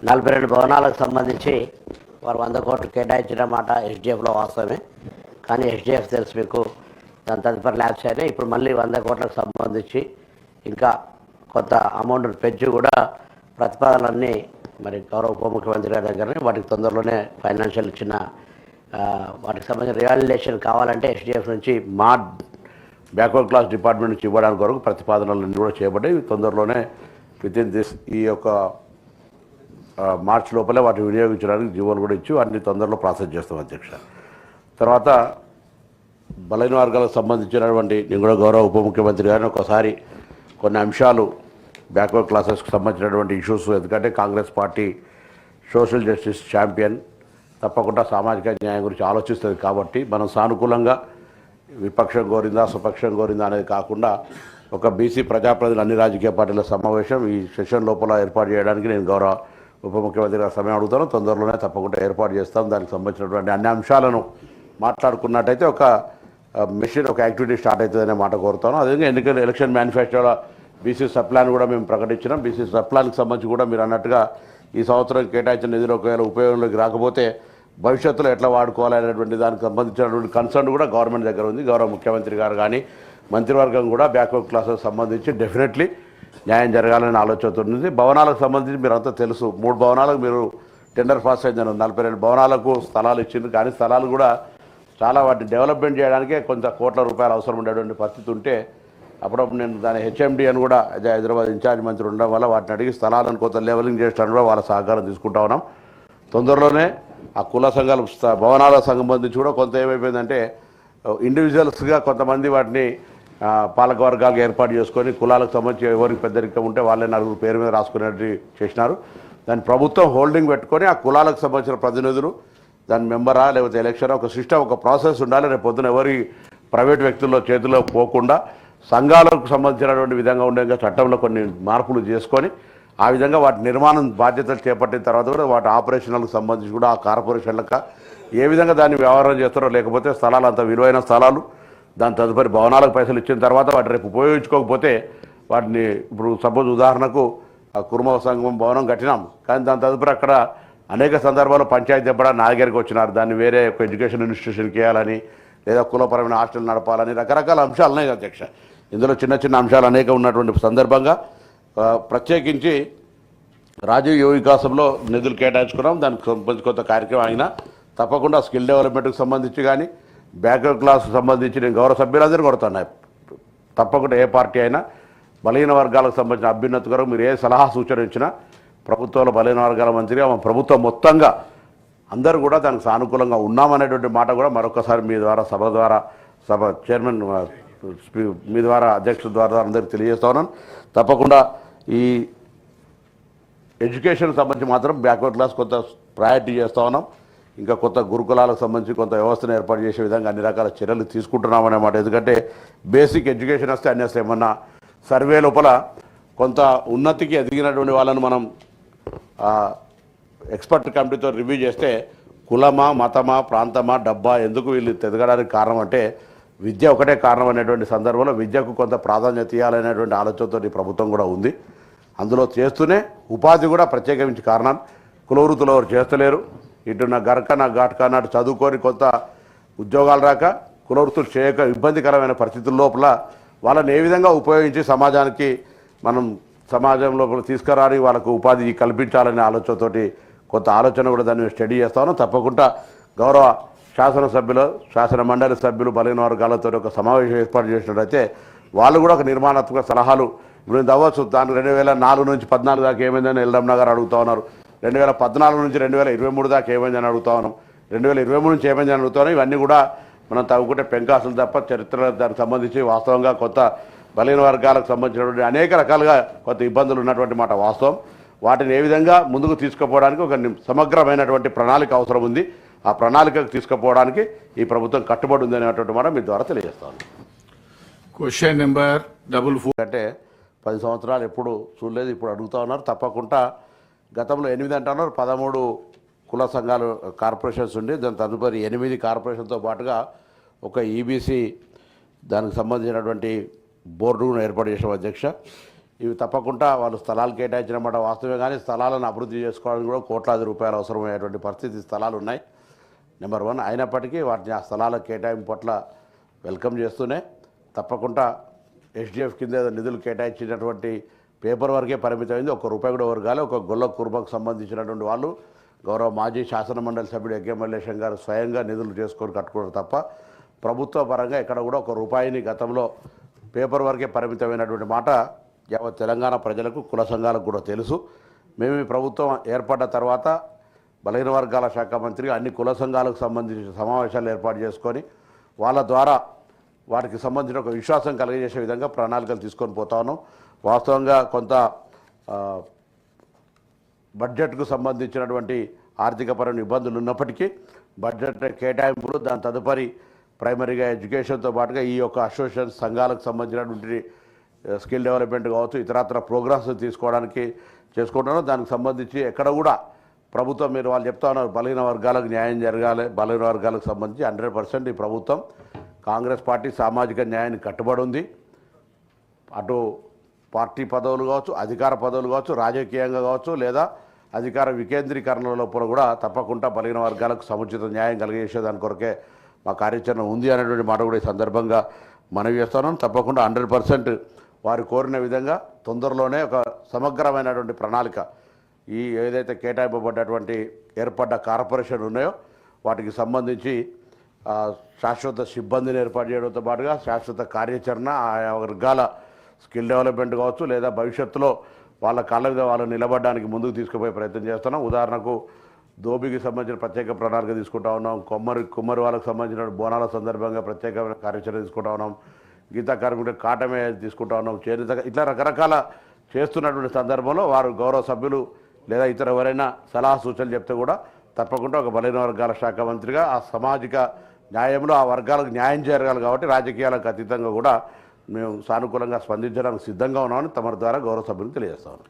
42 భవనాలకు సంబంధించి వారు 100 కోట్లు కేటాయించిన మాట ఎస్డిఎఫ్లో వాస్తవమే. కానీ ఎస్డిఎఫ్ తెలుసు మీకు, దాని తదుపరి ల్యాబ్స్ అయినా ఇప్పుడు మళ్ళీ 100 కోట్లకు సంబంధించి ఇంకా కొంత అమౌంట్ పెంచి కూడా ప్రతిపాదనలన్నీ మరి గౌరవ ఉప ముఖ్యమంత్రి గారి దగ్గరనే వాటికి తొందరలోనే ఫైనాన్షియల్ ఇచ్చిన వాటికి సంబంధించిన రివాల్యుయేషన్ కావాలంటే ఎస్డిఎఫ్ నుంచి మా బ్యాక్వర్డ్ క్లాస్ డిపార్ట్మెంట్ నుంచి ఇవ్వడానికి వరకు ప్రతిపాదనలన్నీ కూడా చేయబడ్డాయి. తొందరలోనే వితిన్ ఈ యొక్క మార్చ్ లోపలే వాటిని వినియోగించడానికి జీవోలు కూడా ఇచ్చి వాటిని తొందరలో ప్రాసెస్ చేస్తాం అధ్యక్ష. తర్వాత బలైన వర్గాలకు సంబంధించినటువంటి నేను కూడా గౌరవ ఉప ముఖ్యమంత్రి గారిని ఒకసారి కొన్ని అంశాలు బ్యాక్వర్డ్ క్లాసెస్కి సంబంధించినటువంటి ఇష్యూస్, ఎందుకంటే Congress party social justice champion, తప్పకుండా సామాజిక న్యాయం గురించి ఆలోచిస్తుంది. కాబట్టి మనం సానుకూలంగా విపక్షం కోరిందా స్వపక్షం కోరిందా అనేది కాకుండా ఒక బీసీ ప్రజాప్రతినిధులు అన్ని రాజకీయ పార్టీల సమావేశం ఈ సెషన్ లోపల ఏర్పాటు చేయడానికి నేను గౌరవ ఉప ముఖ్యమంత్రి గారు సమయం అడుగుతాను. తొందరలోనే తప్పకుండా ఏర్పాటు చేస్తాం. దానికి సంబంధించినటువంటి అన్ని అంశాలను మాట్లాడుకున్నట్టయితే ఒక మెషిన్, ఒక యాక్టివిటీ స్టార్ట్ అవుతుందనే మాట కోరుతాను. అదేవిధంగా ఎలక్షన్ మేనిఫెస్టోలో బీసీ సబ్ ప్లాన్ కూడా మేము ప్రకటించినాం. బీసీ సబ్ ప్లాన్కి సంబంధించి కూడా మీరు అన్నట్టుగా ఈ సంవత్సరం కేటాయించిన నిధులు ఒకవేళ ఉపయోగంలోకి రాకపోతే భవిష్యత్తులో ఎట్లా వాడుకోవాలనేటువంటి దానికి సంబంధించినటువంటి కన్సర్న్ కూడా గవర్నమెంట్ దగ్గర ఉంది. గౌరవ ముఖ్యమంత్రి గారు కానీ మంత్రివర్గం కూడా బ్యాక్వర్డ్ క్లాసెస్ సంబంధించి డెఫినెట్లీ న్యాయం జరగాలని ఆలోచన ఉంది. భవనాలకు సంబంధించి మీరు అంతా తెలుసు, 3 భవనాలకు మీరు టెండర్ పాస్ అయిందని 42 భవనాలకు స్థలాలు ఇచ్చింది. కానీ స్థలాలు కూడా చాలా వాటిని డెవలప్మెంట్ చేయడానికే కొంత కోట్ల రూపాయలు అవసరం ఉండేటువంటి పరిస్థితి ఉంటే అప్పుడప్పుడు నేను దాని హెచ్ఎండి అని కూడా హైదరాబాద్ ఇన్ఛార్జ్ మంత్రి ఉండడం వల్ల వాటిని అడిగి స్థలాలను కొంత లెవెలింగ్ చేయడానికి కూడా వాళ్ళ సహకారం తీసుకుంటా ఉన్నాం. తొందరలోనే ఆ కుల సంఘాలు భవనాలకు సంబంధించి కూడా కొంత ఏమైపోయిందంటే ఇండివిజువల్స్గా కొంతమంది వాటిని పాలకవర్గాలకు ఏర్పాటు చేసుకొని కులాలకు సంబంధించి ఎవరికి పెద్దరికం ఉంటే వాళ్ళే 4 పేరు మీద రాసుకునేట్టు చేసినారు. దాన్ని ప్రభుత్వం హోల్డింగ్ పెట్టుకొని ఆ కులాలకు సంబంధించిన ప్రతినిధులు దాని మెంబరా లేకపోతే ఎలక్షన్ ఒక సిస్టమ్, ఒక ప్రాసెస్ ఉండాలి. రేపు పొద్దున ఎవరి ప్రైవేట్ వ్యక్తుల్లో చేతిలో పోకుండా సంఘాలకు సంబంధించినటువంటి విధంగా ఉండే చట్టంలో కొన్ని మార్పులు చేసుకొని ఆ విధంగా వాటి నిర్మాణం బాధ్యతలు చేపట్టిన తర్వాత కూడా వాటి ఆపరేషన్లకు సంబంధించి కూడా ఆ కార్పొరేషన్లకు ఏ విధంగా దాన్ని వ్యవహారం చేస్తారో, లేకపోతే స్థలాలు అంత విలువైన స్థలాలు దాని తదుపరి భవనాలకు పైసలు ఇచ్చిన తర్వాత వాటి రేపు ఉపయోగించుకోకపోతే వాటిని ఇప్పుడు సపోజ్ ఉదాహరణకు కుర్మ సంఘం భవనం కట్టినాం, కానీ దాని తదుపరి అక్కడ అనేక సందర్భాల్లో పంచాయతీ దెబ్బడా నా దగ్గరికి వచ్చినారు. దాన్ని వేరే ఒక ఎడ్యుకేషన్ ఇన్స్టిట్యూషన్కి వేయాలని లేదా కులపరమైన హాస్టల్ నడపాలని రకరకాల అంశాలు ఉన్నాయి అధ్యక్ష. ఇందులో చిన్న చిన్న అంశాలు అనేక ఉన్నటువంటి సందర్భంగా ప్రత్యేకించి రాజీవ్ యువ వికాసంలో నిధులు కేటాయించుకున్నాం. దానికి సంబంధించి కొంత కార్యక్రమం అయినా తప్పకుండా స్కిల్ డెవలప్మెంట్కి సంబంధించి కానీ బ్యాక్వర్డ్ క్లాస్కి సంబంధించి నేను గౌరవ సభ్యులందరూ కొడుతున్నాయి. తప్పకుండా ఏ పార్టీ అయినా బలహీన వర్గాలకు సంబంధించిన అభ్యున్నతి కొరకు మీరు ఏ సలహా సూచన ఇచ్చినా ప్రభుత్వంలో బలహీన వర్గాల మంత్రిగా మా ప్రభుత్వం మొత్తంగా అందరూ కూడా దానికి సానుకూలంగా ఉన్నామనేటువంటి మాట కూడా మరొకసారి మీ ద్వారా సభ చైర్మన్ మీ ద్వారా అధ్యక్షుల ద్వారా అందరికీ తెలియజేస్తా ఉన్నాను. తప్పకుండా ఈ ఎడ్యుకేషన్కి సంబంధించి మాత్రం బ్యాక్వర్డ్ క్లాస్ కొంత ప్రయారిటీ చేస్తూ ఉన్నాం. ఇంకా కొత్త గురుకులాలకు సంబంధించి కొంత వ్యవస్థను ఏర్పాటు చేసే విధంగా అన్ని రకాల చర్యలు తీసుకుంటున్నామన్నమాట. ఎందుకంటే బేసిక్ ఎడ్యుకేషన్ వస్తే అన్ని వస్తే ఏమన్నా సర్వే లోపల కొంత ఉన్నతికి ఎదిగినటువంటి వాళ్ళని మనం ఎక్స్పర్ట్ కమిటీతో రివ్యూ చేస్తే కులమా మతమా ప్రాంతమా డబ్బా ఎందుకు వీళ్ళు ఎదగడానికి కారణం అంటే విద్య ఒకటే కారణం అనేటువంటి సందర్భంలో విద్యకు కొంత ప్రాధాన్యత ఇవ్వాలనేటువంటి ఆలోచనతో ఈ ప్రభుత్వం కూడా ఉంది. అందులో చేస్తూనే ఉపాధి కూడా ప్రత్యేకించి కారణం. కులవృత్తులు ఎవరు చేస్తలేరు. ఇటున్న గరకన ఘాట్కా నాటు చదువుకొని కొంత ఉద్యోగాలు రాక కులవృత్తులు చేయక ఇబ్బందికరమైన పరిస్థితుల లోపల వాళ్ళని ఏ విధంగా ఉపయోగించి సమాజానికి మనం సమాజం లోపల తీసుకురాని వాళ్ళకు ఉపాధి కల్పించాలనే ఆలోచనతోటి కొంత ఆలోచన కూడా దాన్ని స్టడీ చేస్తాను. తప్పకుండా గౌరవ శాసనసభ్యులు శాసన మండలి సభ్యులు బలహీన వర్గాలతో ఒక సమావేశం ఏర్పాటు చేసినట్టయితే వాళ్ళు కూడా ఒక నిర్మాణాత్మక సలహాలు ఇప్పుడు అవ్వచ్చు. దానికి 2004 నుంచి 14 దాకా ఏమైందని ఎల్రమణ గారు అడుగుతూ ఉన్నారు. 2014 నుంచి 2023 దాకా ఏమైందని అడుగుతా ఉన్నాం. 2023 నుంచి ఏమైందని అడుగుతా ఉన్నాం. ఇవన్నీ కూడా మనం తవ్వుకుంటే పెంకాసులు తప్ప చరిత్ర దానికి సంబంధించి వాస్తవంగా కొత్త బలహీన వర్గాలకు సంబంధించినటువంటి అనేక రకాలుగా కొత్త ఇబ్బందులు ఉన్నటువంటి మాట వాస్తవం. వాటిని ఏ విధంగా ముందుకు తీసుకుపోవడానికి ఒక సమగ్రమైనటువంటి ప్రణాళిక అవసరం ఉంది. ఆ ప్రణాళికకు తీసుకుపోవడానికి ఈ ప్రభుత్వం కట్టుబడి ఉంది అనేటువంటి మాట మీ ద్వారా తెలియజేస్తాను. క్వశ్చన్ నెంబర్ 44 అంటే 10 సంవత్సరాలు ఎప్పుడు చూడలేదు, ఇప్పుడు అడుగుతా ఉన్నారు. తప్పకుండా గతంలో 8 అంటున్నారు, 13 కుల సంఘాలు కార్పొరేషన్స్ ఉండి దాని తదుపరి 8 కార్పొరేషన్తో పాటుగా ఒక ఈబీసీ దానికి సంబంధించినటువంటి బోర్డును ఏర్పాటు చేసిన అధ్యక్ష. ఇవి తప్పకుండా వాళ్ళు స్థలాలు కేటాయించినమాట వాస్తవమే, కానీ స్థలాలను అభివృద్ధి చేసుకోవడానికి కూడా కోట్లాది రూపాయలు అవసరమయ్యేటువంటి పరిస్థితి స్థలాలు ఉన్నాయి. నెంబర్ 1 అయినప్పటికీ వాటిని ఆ స్థలాల కేటాయింపు పట్ల వెల్కమ్ చేస్తూనే తప్పకుండా ఎస్డిఎఫ్ కింద నిధులు కేటాయించినటువంటి పేపర్ వరకే పరిమితమైంది. ₹1 కూడా వర్గాలి. ఒక గొల్ల కుర్మకు సంబంధించినటువంటి వాళ్ళు గౌరవ మాజీ శాసనమండలి సభ్యుడు ఎగ్గే మల్లేశం గారు స్వయంగా నిధులు చేసుకొని కట్టుకున్నారు తప్ప ప్రభుత్వ పరంగా ఎక్కడ కూడా ₹1 గతంలో పేపర్ వరకే పరిమితమైనటువంటి మాట యావత్ తెలంగాణ ప్రజలకు కుల సంఘాలకు కూడా తెలుసు. మేము ఈ ప్రభుత్వం ఏర్పడ్డ తర్వాత బలహీన వర్గాల శాఖ మంత్రిగా అన్ని కుల సంఘాలకు సంబంధించిన సమావేశాలు ఏర్పాటు చేసుకొని వాళ్ళ ద్వారా వాటికి సంబంధించిన ఒక విశ్వాసం కలిగజేసే విధంగా ప్రణాళికలు తీసుకొని పోతా ఉన్నాం. వాస్తవంగా కొంత బడ్జెట్కు సంబంధించినటువంటి ఆర్థికపరమైన ఇబ్బందులు ఉన్నప్పటికీ బడ్జెట్ కేటాయింపులు దాని తదుపరి ప్రైమరీగా ఎడ్యుకేషన్తో పాటుగా ఈ యొక్క అసోసియేషన్ సంఘాలకు సంబంధించినటువంటి స్కిల్ డెవలప్మెంట్ కావచ్చు ఇతరత్ర ప్రోగ్రామ్స్ తీసుకోవడానికి చేసుకుంటున్నాం. దానికి సంబంధించి ఎక్కడ కూడా ప్రభుత్వం మీరు వాళ్ళు చెప్తా ఉన్నారు బలహీన వర్గాలకు న్యాయం జరగాలి, బలహీన వర్గాలకు సంబంధించి 100% ఈ ప్రభుత్వం కాంగ్రెస్ పార్టీ సామాజిక న్యాయాన్ని కట్టుబడి ఉంది. అటు పార్టీ పదవులు కావచ్చు, అధికార పదవులు కావచ్చు, రాజకీయంగా కావచ్చు, లేదా అధికార వికేంద్రీకరణ లోపల కూడా తప్పకుండా బలహీన వర్గాలకు సముచిత న్యాయం కలిగజేసేదాని కొరకే మా కార్యాచరణ ఉంది అనేటువంటి మాట కూడా ఈ సందర్భంగా మనవి చేస్తున్నాం. తప్పకుండా 100% వారు కోరిన విధంగా తొందరలోనే ఒక సమగ్రమైనటువంటి ప్రణాళిక ఈ ఏదైతే కేటాయింపబడ్డటువంటి ఏర్పడ్డ కార్పొరేషన్ ఉన్నాయో వాటికి సంబంధించి శాశ్వత సిబ్బందిని ఏర్పాటు చేయడంతో పాటుగా శాశ్వత కార్యాచరణ ఆయా వర్గాల స్కిల్ డెవలప్మెంట్ కావచ్చు, లేదా భవిష్యత్తులో వాళ్ళ కాళ్ళ మీద వాళ్ళు నిలబడడానికి ముందుకు తీసుకుపోయే ప్రయత్నం చేస్తున్నాం. ఉదాహరణకు దోబికి సంబంధించిన ప్రత్యేక ప్రణాళిక తీసుకుంటా ఉన్నాం. కుమ్మరి వాళ్ళకు సంబంధించిన బోనాల సందర్భంగా ప్రత్యేకమైన కార్యాచరణ తీసుకుంటా ఉన్నాం. గీతా కార్మికుడు కాటమే తీసుకుంటా ఉన్నాం. చేనేత ఇట్లా రకరకాల చేస్తున్నటువంటి సందర్భంలో వారు గౌరవ సభ్యులు లేదా ఇతర ఎవరైనా సలహా సూచనలు చెప్తే కూడా తప్పకుండా ఒక బలహీన వర్గాల శాఖ మంత్రిగా ఆ సామాజిక న్యాయంలో ఆ వర్గాలకు న్యాయం జరగాలి కాబట్టి రాజకీయాలకు అతీతంగా కూడా మేము సానుకూలంగా స్పందించడానికి సిద్ధంగా ఉన్నామని తమ ద్వారా గౌరవ సభ్యులకు తెలియజేస్తాము.